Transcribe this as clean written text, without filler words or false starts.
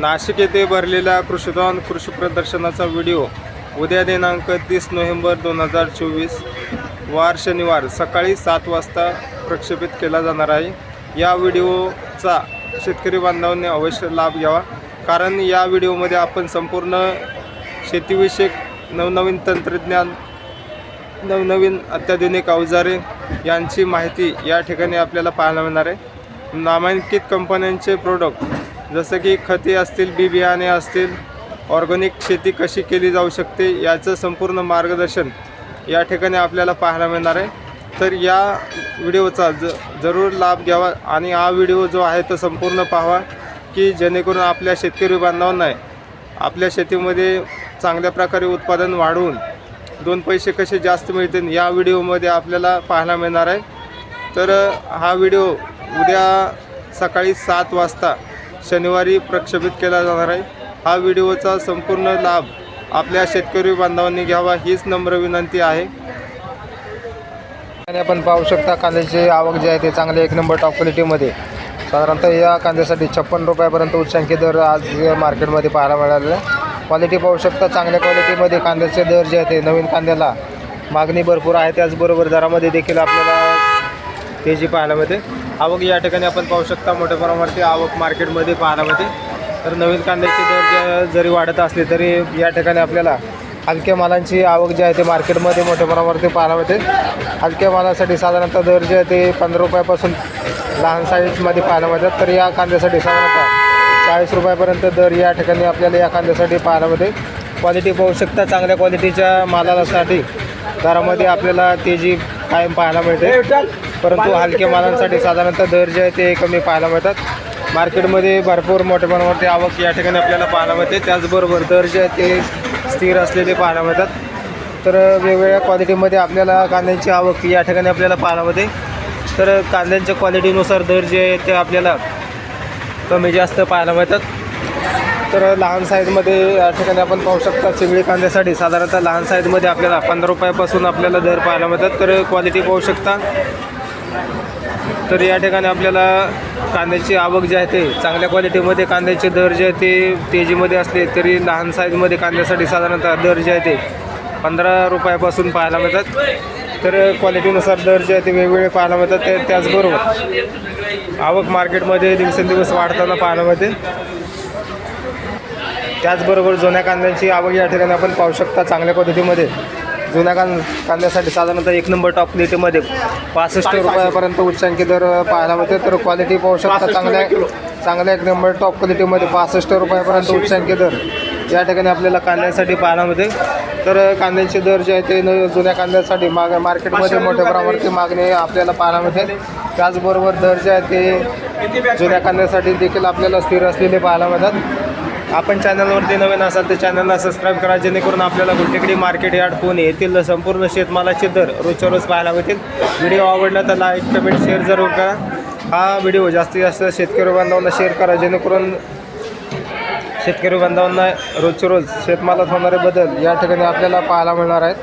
नाशिक येथे भरलेल्या कृषीधन कृषी प्रदर्शनाचा व्हिडिओ उद्या दिनांक 30 नोव्हेंबर 2024 वार शनिवार सकाळी 7 वाजता प्रक्षेपित केला जाणार आहे। या व्हिडिओचा शेतकरी बांधवांनी अवश्य लाभ घ्यावा, कारण या व्हिडिओमध्ये आपण संपूर्ण शेतीविषयक नवनवीन तंत्रज्ञान, नवनवीन अत्याधुनिक अवजारे यांची माहिती या ठिकाणी आपल्याला पाहायला मिळणार आहे। नामांकित कंपन्यांचे प्रोडक्ट जसे की खते असतील, बी बियाणे असतील, ऑर्गॅनिक शेती कशी केली जाऊ शकते याचं संपूर्ण मार्गदर्शन या ठिकाणी आपल्याला पाहायला मिळणार आहे। तर या व्हिडिओचा जरूर लाभ घ्यावा आणि हा व्हिडिओ जो आहे तो संपूर्ण पाहावा, की जेणेकरून आपल्या शेतकरी बांधवांना आपल्या शेतीमध्ये चांगल्या प्रकारे उत्पादन वाढवून 2 पैसे कसे जास्त मिळतील या व्हिडिओमध्ये आपल्याला पाहायला मिळणार आहे। तर हा व्हिडिओ उद्या सकाळी 7 वाजता शनिवारी प्रक्षेपित केला जाणार आहे। हा व्हिडिओचा संपूर्ण लाभ आपल्या शेतकरी बांधवांनी घ्यावा हीच नम्र विनंती आहे। आणि आपण पाहू शकता कांद्याची आवक जी आहे ते चांगले 1 नंबर टॉप क्वालिटीमध्ये साधारणतः या कांद्यासाठी 56 रुपयापर्यंत उच्चांकी दर आज मार्केटमध्ये पाहायला मिळालेला आहे। क्वालिटी पाहू शकता, चांगल्या क्वालिटीमध्ये कांद्याचे दर जे आहे ते नवीन कांद्याला मागणी भरपूर आहे, त्याचबरोबर दरामध्ये देखील आपल्याला तेजी पाहायला मिळते। आवक या ठिकाणी आपण पाहू शकता मोठ्या प्रमाणावरती आवक मार्केटमध्ये पाहायला मिळते। तर नवीन कांद्याचे दर जरी वाढत असले तरी या ठिकाणी आपल्याला हलक्या मालांची आवक जी आहे ते मार्केटमध्ये मोठ्या प्रमाणावरती पाहायला मिळते। हलक्या मालासाठी साधारणतः दर जे आहे ते 15 रुपयापासून लहान साईजमध्ये पाहायला मिळतात। तर या कांद्यासाठी साधारणतः 40 रुपयापर्यंत दर या ठिकाणी आपल्याला या कांद्यासाठी पाहायला मिळते। क्वालिटी पाहू शकता, चांगल्या क्वालिटीच्या मालासाठी दरामध्ये आपल्याला तेजी कायम पाहायला मिळते, परंतु हलक्या मालांसाठी साधारणतः दर जे आहे ते कमी पाहायला मिळतात। मार्केटमध्ये भरपूर मोठ्या प्रमाणावरती आवक या ठिकाणी आपल्याला पाहायला मिळते, त्याचबरोबर दर जे आहे ते स्थिर असलेले पाहायला मिळतात। तर वेगवेगळ्या क्वालिटीमध्ये आपल्याला कांद्यांची आवक या ठिकाणी आपल्याला पाहायला मिळते। तर कांद्यांच्या क्वालिटीनुसार दर जे आहे ते आपल्याला कमी जास्त पाहायला मिळतात। तर लहान साईजमध्ये या ठिकाणी आपण पाहू शकता चिंगळी कांद्यासाठी साधारणतः लहान साईजमध्ये आपल्याला 15 रुपयापासून आपल्याला दर पाहायला मिळतात। तर क्वालिटी पाहू शकता। तर या ठिकाणी आपल्याला कांद्याची आवक जी आहे ते चांगल्या क्वालिटीमध्ये कांद्याचे दर जे आहे ते तेजीमध्ये असले तरी लहान साईजमध्ये कांद्यासाठी साधारणतः दर जे आहे ते 15 रुपयापासून पाहायला मिळतात। तर क्वालिटीनुसार दर जे आहे ते वेगवेगळे पाहायला मिळतात। त्याचबरोबर आवक मार्केटमध्ये दिवसेंदिवस वाढताना पाहायला मिळते। त्याचबरोबर जुन्या कांद्यांची आवक या ठिकाणी आपण पाहू शकता। चांगल्या पद्धतीमध्ये जुन्या कांद्यासाठी साधारणतः 1 नंबर टॉप क्वालिटीमध्ये 65 रुपयापर्यंत उच्चांकी दर पाहायला मिळते। तर क्वालिटी पाहू शकता, चांगल्या 1 नंबर टॉप क्वालिटीमध्ये 65 रुपयापर्यंत उच्चांकी दर या ठिकाणी आपल्याला कांद्यासाठी पाहायला मिळते। तर कांद्याचे दर जे आहे ते जुन्या कांद्यासाठी मार्केटमध्ये मोठ्या प्रमाणावरती मागणी आपल्याला पाहायला मिळते। त्याचबरोबर दर जे आहे ते जुन्या कांद्यासाठी देखील आपल्याला स्थिर असलेले पाहायला मिळतात। आपण चॅनलवरती नवीन असाल तर चॅनलला सबस्क्राईब करा, जेणेकरून आपल्याला गुलटेकडी मार्केट यार्ड पुणे येथील संपूर्ण शेतमालाचे दर रोजच्या रोज पाहायला मिळतील। व्हिडिओ आवडला तर लाईक, कमेंट, शेअर जरूर करा। हा व्हिडिओ जास्तीत जास्त शेतकरी बांधवांना शेअर करा, जेणेकरून शेतकरी बांधवांना रोजच्या रोज शेतमालात होणारे बदल या ठिकाणी आपल्याला पाहायला मिळणार आहेत।